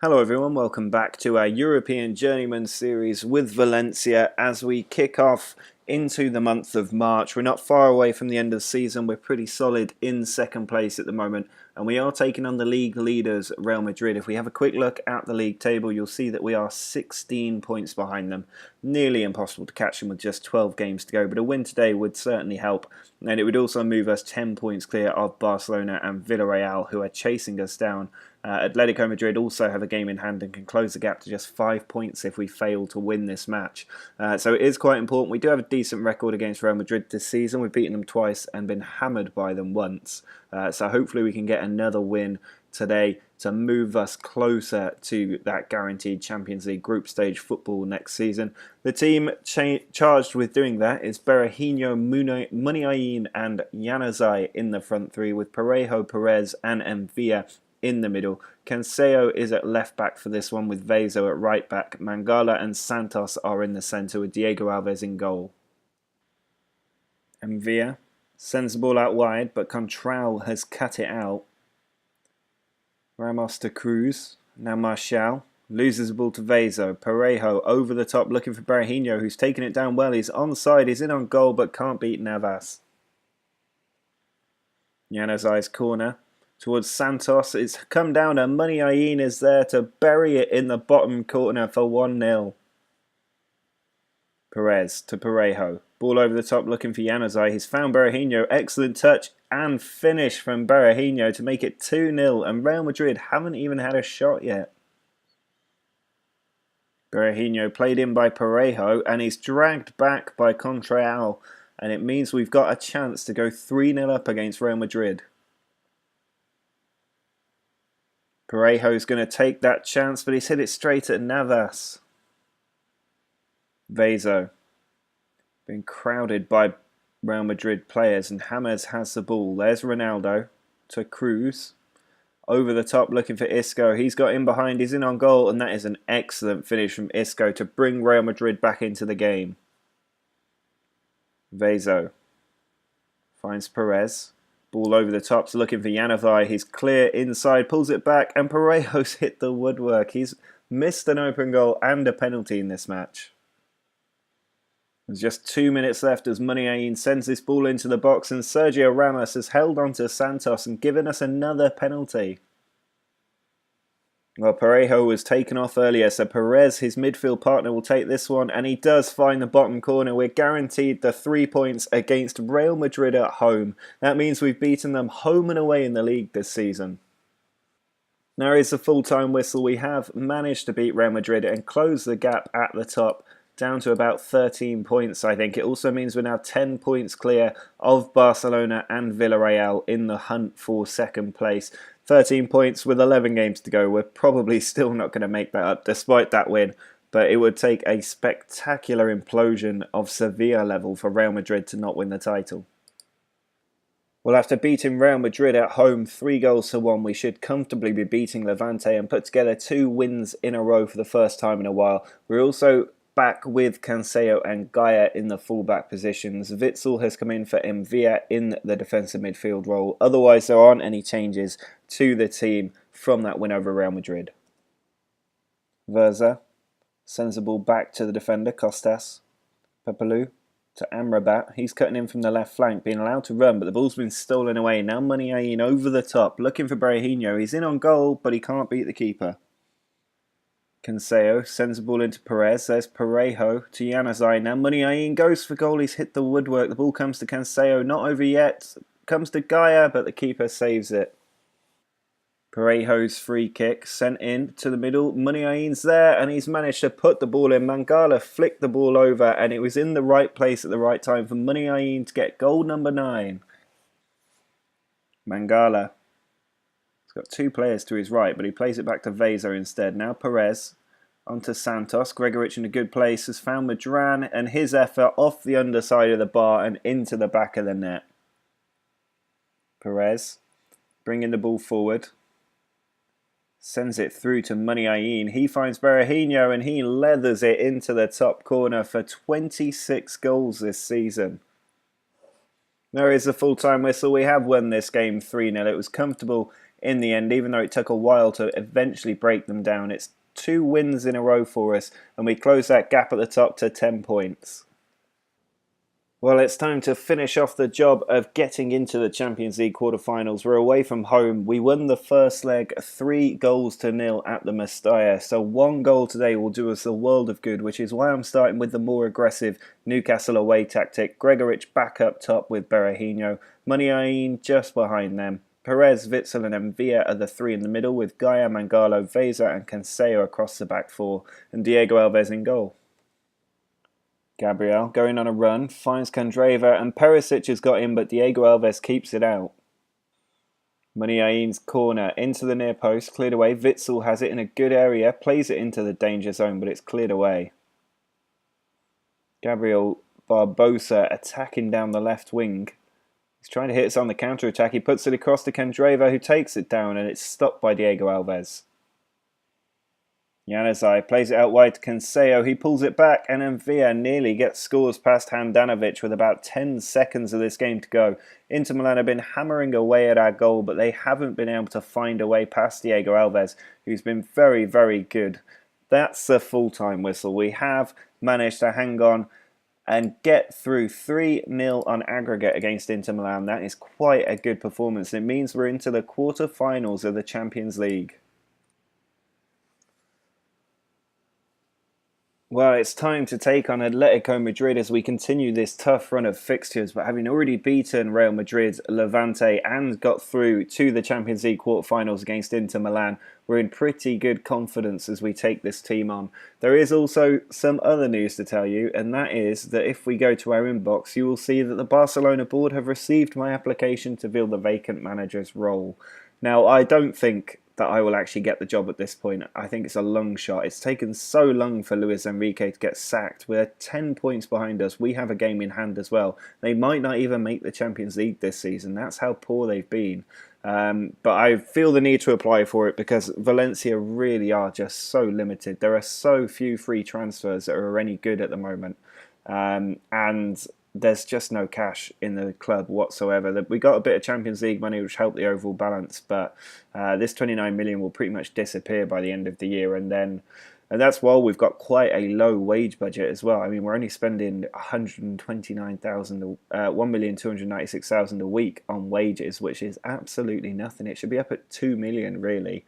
Hello everyone, welcome back to our European Journeyman series with Valencia as we kick off into the month of March. We're not far away from the end of the season, we're pretty solid in second place at the moment and we are taking on the league leaders Real Madrid. If we have a quick look at the league table, you'll see that we are 16 points behind them. Nearly impossible to catch them with just 12 games to go, but a win today would certainly help, and it would also move us 10 points clear of Barcelona and Villarreal, who are chasing us down. Atletico Madrid also have a game in hand and can close the gap to just 5 points if we fail to win this match. So it is quite important. We do have a decent record against Real Madrid this season. We've beaten them twice and been hammered by them once. So hopefully we can get another win today to move us closer to that guaranteed Champions League group stage football next season. The team charged with doing that is Berahino, Muniain and Januzaj in the front three, with Parejo, Perez and Envia in the middle. Cancelo is at left back for this one, with Vezo at right back. Mangala and Santos are in the centre, with Diego Alves in goal. Envia sends the ball out wide, but Contral has cut it out. Ramos to Cruz. Now Martial loses the ball to Vezo. Parejo over the top looking for Berahino, who's taken it down well. He's onside, he's in on goal, but can't beat Navas. Januzaj's corner towards Santos. It's come down and Muniain is there to bury it in the bottom corner for 1-0. Perez to Parejo. Ball over the top looking for Januzaj. He's found Berahino. Excellent touch and finish from Berahino to make it 2-0. And Real Madrid haven't even had a shot yet. Berahino played in by Parejo and he's dragged back by Contral. And it means we've got a chance to go 3-0 up against Real Madrid. Parejo's going to take that chance, but he's hit it straight at Navas. Vezo being crowded by Real Madrid players, and James has the ball. There's Ronaldo to Cruz. Over the top looking for Isco. He's got in behind, he's in on goal, and that is an excellent finish from Isco to bring Real Madrid back into the game. Vezo finds Perez. Ball over the top, so looking for Januzaj. He's clear inside, pulls it back, and Parejo's hit the woodwork. He's missed an open goal and a penalty in this match. There's just 2 minutes left as Muniain sends this ball into the box, and Sergio Ramos has held on to Santos and given us another penalty. Well, Parejo was taken off earlier, so Perez, his midfield partner, will take this one, and he does find the bottom corner. We're guaranteed the 3 points against Real Madrid at home. That means we've beaten them home and away in the league this season. Now is the full-time whistle. We have managed to beat Real Madrid and close the gap at the top, down to about 13 points, I think. It also means we're now 10 points clear of Barcelona and Villarreal in the hunt for second place. 13 points with 11 games to go. We're probably still not going to make that up despite that win, but it would take a spectacular implosion of Sevilla level for Real Madrid to not win the title. Well, after beating Real Madrid at home 3-1, we should comfortably be beating Levante and put together 2 wins in a row for the first time in a while. We're also back with Cancelo and Gaia in the fullback positions. Witsel has come in for Envia in the defensive midfield role. Otherwise, there aren't any changes to the team from that win over Real Madrid. Verza sends the ball back to the defender, Costas. Pepelu to Amrabat. He's cutting in from the left flank, being allowed to run, but the ball's been stolen away. Now Muniain over the top, looking for Berahino. He's in on goal, but he can't beat the keeper. Cancelo sends the ball into Perez. There's Parejo to Januzaj. Now Muniain goes for goal. He's hit the woodwork. The ball comes to Cancelo. Not over yet. Comes to Gaia, but the keeper saves it. Parejo's free kick sent in to the middle. Muniain's there, and he's managed to put the ball in. Mangala flicked the ball over, and it was in the right place at the right time for Muniain to get goal number 9. Mangala. He's got 2 players to his right, but he plays it back to Vezo instead. Now Perez onto Santos. Gregoritsch in a good place has found Madran, and his effort off the underside of the bar and into the back of the net. Perez bringing the ball forward. Sends it through to Muniain. He finds Berahino and he leathers it into the top corner for 26 goals this season. There is a full-time whistle. We have won this game 3-0. It was comfortable in the end, even though it took a while to eventually break them down. It's 2 wins in a row for us, and we close that gap at the top to 10 points. Well, it's time to finish off the job of getting into the Champions League quarterfinals. We're away from home. We won the first leg 3-0 at the Mestalla. So 1 goal today will do us a world of good, which is why I'm starting with the more aggressive Newcastle away tactic. Gregoritsch back up top with Berahino. Muniain just behind them. Perez, Witsel and Mvia are the 3 in the middle, with Gaia, Mangalo, Veza and Cancelo across the back 4, and Diego Alves in goal. Gabriel going on a run, finds Kandreva, and Perisic has got in, but Diego Alves keeps it out. Muniain's corner into the near post, cleared away. Witsel has it in a good area, plays it into the danger zone, but it's cleared away. Gabriel Barbosa attacking down the left wing. He's trying to hit us on the counter-attack. He puts it across to Kandreva, who takes it down, and it's stopped by Diego Alves. Januzaj plays it out wide to Cancelo. He pulls it back, and Mvia nearly scores past Handanovic with about 10 seconds of this game to go. Inter Milan have been hammering away at our goal, but they haven't been able to find a way past Diego Alves, who's been very, very good. That's the full-time whistle. We have managed to hang on and get through 3-0 on aggregate against Inter Milan. That is quite a good performance. It means we're into the quarter-finals of the Champions League. Well, it's time to take on Atletico Madrid as we continue this tough run of fixtures, but having already beaten Real Madrid, Levante and got through to the Champions League quarterfinals against Inter Milan, we're in pretty good confidence as we take this team on. There is also some other news to tell you, and that is that if we go to our inbox, you will see that the Barcelona board have received my application to fill the vacant manager's role. Now, I don't think that I will actually get the job at this point. I think it's a long shot. It's taken so long for Luis Enrique to get sacked. We're 10 points behind us. We have a game in hand as well. They might not even make the Champions League this season. That's how poor they've been. But I feel the need to apply for it because Valencia really are just so limited. There are so few free transfers that are any good at the moment. And there's just no cash in the club whatsoever. We got a bit of Champions League money which helped the overall balance, but this 29 million will pretty much disappear by the end of the year, and that's while we've got quite a low wage budget as well. I mean, we're only spending 1,296,000 a week on wages, which is absolutely nothing. It should be up at 2 million really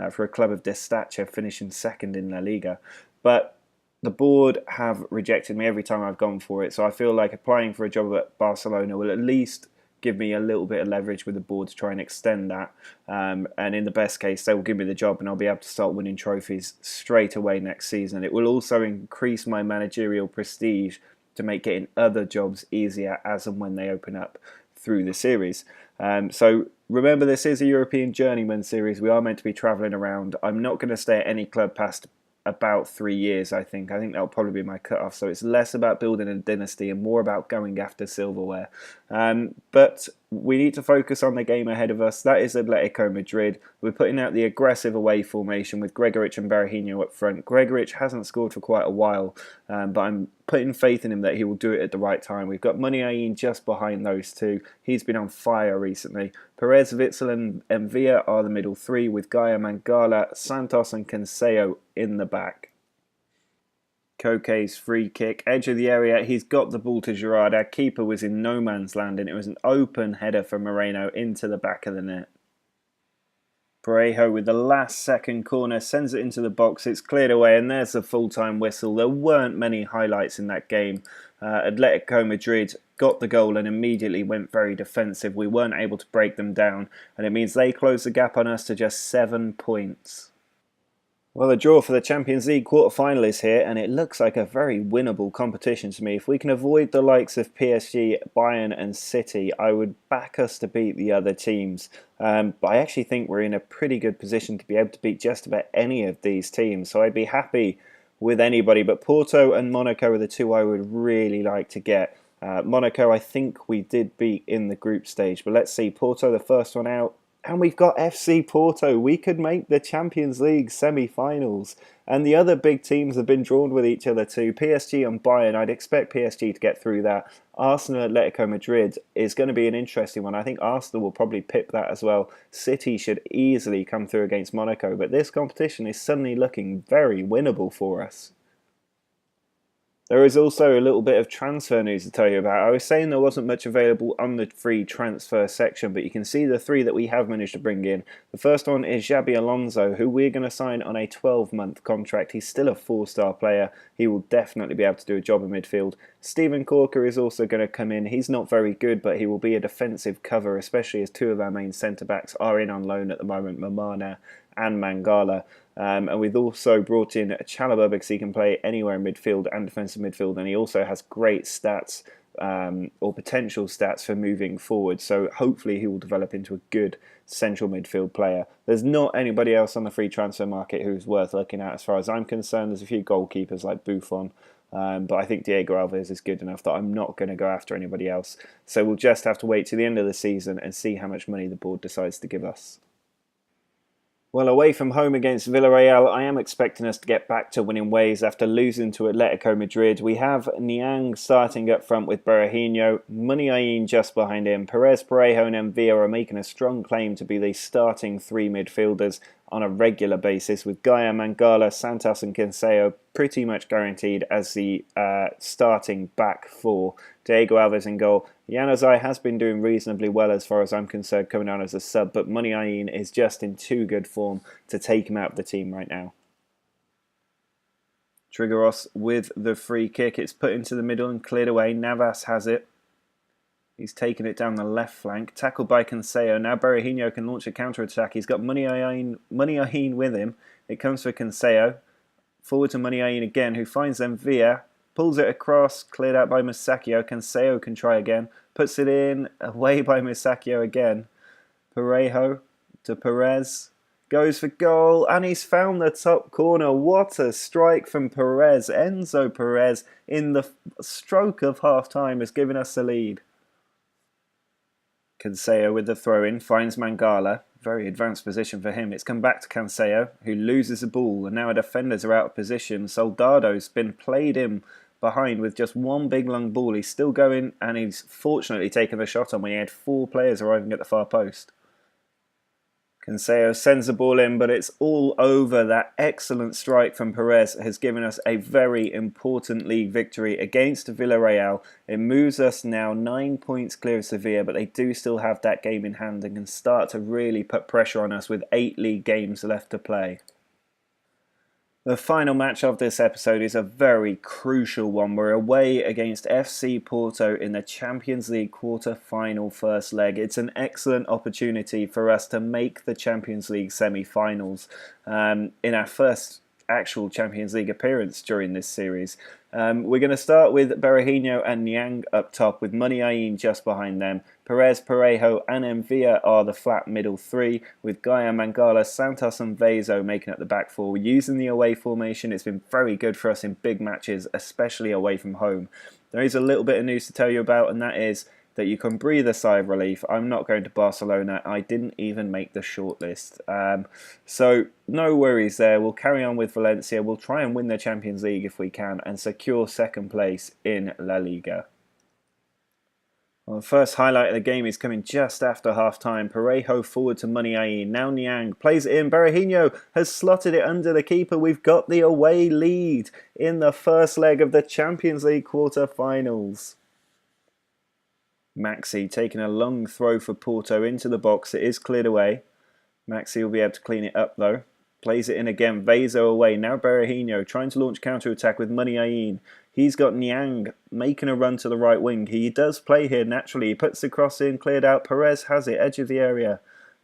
for a club of this stature finishing second in La Liga, but the board have rejected me every time I've gone for it, so I feel like applying for a job at Barcelona will at least give me a little bit of leverage with the board to try and extend that. And in the best case, they will give me the job and I'll be able to start winning trophies straight away next season. It will also increase my managerial prestige to make getting other jobs easier as and when they open up through the series. So remember, this is a European Journeyman series. We are meant to be travelling around. I'm not going to stay at any club past about 3 years, I think. That'll probably be my cut-off. So it's less about building a dynasty and more about going after silverware. But we need to focus on the game ahead of us. That is Atletico Madrid. We're putting out the aggressive away formation with Gregoritsch and Berahino up front. Gregoritsch hasn't scored for quite a while, but I'm putting faith in him that he will do it at the right time. We've got Muniain just behind those two. He's been on fire recently. Perez, Witsel and Mvia are the middle 3 with Gaia, Mangala, Santos and Cancelo in the back. Koke's free kick, edge of the area, he's got the ball to Gerrard. Our keeper was in no man's land and it was an open header from Moreno into the back of the net. Parejo with the last second corner sends it into the box, it's cleared away and there's the full-time whistle. There weren't many highlights in that game. Atletico Madrid got the goal and immediately went very defensive. We weren't able to break them down and it means they close the gap on us to just 7 points. Well, the draw for the Champions League quarter-final is here, and it looks like a very winnable competition to me. If we can avoid the likes of PSG, Bayern and City, I would back us to beat the other teams. But I actually think we're in a pretty good position to be able to beat just about any of these teams. So I'd be happy with anybody, but Porto and Monaco are the two I would really like to get. Monaco, I think we did beat in the group stage, but let's see. Porto, the first one out. And we've got FC Porto. We could make the Champions League semi-finals. And the other big teams have been drawn with each other too. PSG and Bayern, I'd expect PSG to get through that. Arsenal, Atletico Madrid is going to be an interesting one. I think Arsenal will probably pip that as well. City should easily come through against Monaco. But this competition is suddenly looking very winnable for us. There is also a little bit of transfer news to tell you about. I was saying there wasn't much available on the free transfer section, but you can see the three that we have managed to bring in. The first one is Xabi Alonso, who we're going to sign on a 12-month contract. He's still a 4-star player. He will definitely be able to do a job in midfield. Steven Corker is also going to come in. He's not very good, but he will be a defensive cover, especially as two of our main centre-backs are in on loan at the moment, Mamana and Mangala. And we've also brought in Chalobah because he can play anywhere in midfield and defensive midfield, and he also has great stats or potential stats for moving forward. So hopefully he will develop into a good central midfield player. There's not anybody else on the free transfer market who's worth looking at as far as I'm concerned. There's a few goalkeepers like Buffon, but I think Diego Alves is good enough that I'm not going to go after anybody else. So we'll just have to wait to the end of the season and see how much money the board decides to give us. Well, away from home against Villarreal, I am expecting us to get back to winning ways after losing to Atletico Madrid. We have Niang starting up front with Berahino, Muniain just behind him. Perez, Parejo and Envia are making a strong claim to be the starting three midfielders on a regular basis, with Gaia, Mangala, Santos and Cancelo pretty much guaranteed as the starting back four. Diego Alves in goal. Januzaj has been doing reasonably well as far as I'm concerned, coming on as a sub, but Muniain is just in too good form to take him out of the team right now. Trigueros with the free kick. It's put into the middle and cleared away. Navas has it. He's taken it down the left flank. Tackled by Cancelo. Now Berahino can launch a counter-attack. He's got Muniain with him. It comes for Cancelo. Forward to Muniain again, who finds Envia. Pulls it across. Cleared out by Musacchio. Cancelo can try again. Puts it in. Away by Musacchio again. Parejo to Perez. Goes for goal. And he's found the top corner. What a strike from Perez. Enzo Perez in the stroke of half-time has given us the lead. Cancelo with the throw-in, finds Mangala. Very advanced position for him. It's come back to Cancelo, who loses the ball, and now our defenders are out of position. Soldado's been played in behind with just one big long ball. He's still going, and he's fortunately taken the shot on when he had 4 players arriving at the far post. Cancelo sends the ball in, but it's all over. That excellent strike from Perez has given us a very important league victory against Villarreal. It moves us now 9 points clear of Sevilla, but they do still have that game in hand and can start to really put pressure on us with 8 league games left to play. The final match of this episode is a very crucial one. We're away against FC Porto in the Champions League quarter-final first leg. It's an excellent opportunity for us to make the Champions League semi-finals in our first actual Champions League appearance during this series. We're going to start with Berahino and Niang up top, with Muniain just behind them. Perez, Parejo and Envia are the flat middle three, with Gaia, Mangala, Santos and Vezo making up the back four. Using the away formation, it's been very good for us in big matches, especially away from home. There is a little bit of news to tell you about, and that is that you can breathe a sigh of relief. I'm not going to Barcelona. I didn't even make the shortlist. So no worries there. We'll carry on with Valencia. We'll try and win the Champions League if we can and secure second place in La Liga. Well, the first highlight of the game is coming just after half-time. Parejo forward to Muniain. Now Niang plays it in. Berahino has slotted it under the keeper. We've got the away lead in the first leg of the Champions League quarter-finals. Maxi taking a long throw for Porto into the box. It is cleared away. Maxi will be able to clean it up though. Plays it in again. Vezo away. Now Berahino trying to launch counter-attack with Muniain. He's got Niang making a run to the right wing. He does play here naturally. He puts the cross in, cleared out. Perez has it, edge of the area.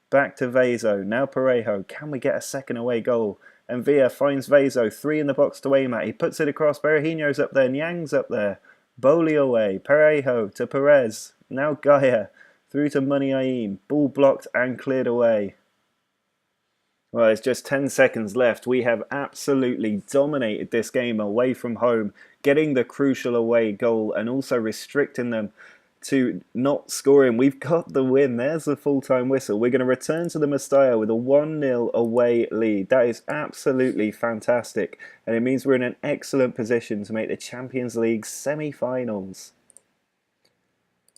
Back to Vezo. Now Parejo. Can we get a second away goal? And Villa finds Vezo. 3 in the box to aim at. He puts it across. Berahino's up there. Niang's up there. Bowley away. Parejo to Perez. Now Gaia through to Muniain. Ball blocked and cleared away. Well, it's just 10 seconds left. We have absolutely dominated this game away from home, getting the crucial away goal and also restricting them to not scoring. We've got the win. There's the full-time whistle. We're going to return to the Mestalla with a 1-0 away lead. That is absolutely fantastic, and it means we're in an excellent position to make the Champions League semi-finals.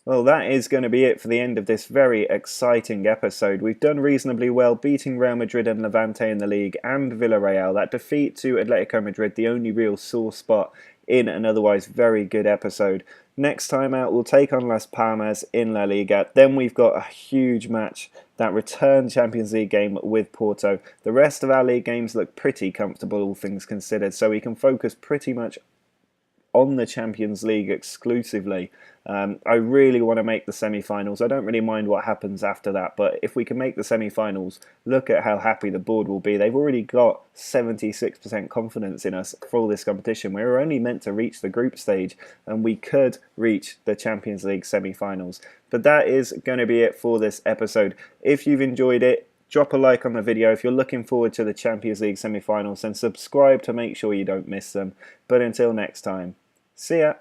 Well, that is going to be it for the end of this very exciting episode. We've done reasonably well, beating Real Madrid and Levante in the league and Villarreal. That defeat to Atletico Madrid, the only real sore spot in an otherwise very good episode. Next time out, we'll take on Las Palmas in La Liga. Then we've got a huge match, that return Champions League game with Porto. The rest of our league games look pretty comfortable, all things considered, so we can focus pretty much on the Champions League exclusively. I really want to make the semi-finals. I don't really mind what happens after that, but if we can make the semi-finals, look at how happy the board will be. They've already got 76% confidence in us for all this competition. We were only meant to reach the group stage, and we could reach the Champions League semi-finals. But that is going to be it for this episode. If you've enjoyed it, drop a like on the video. If you're looking forward to the Champions League semi-finals, then subscribe to make sure you don't miss them. But until next time, see ya!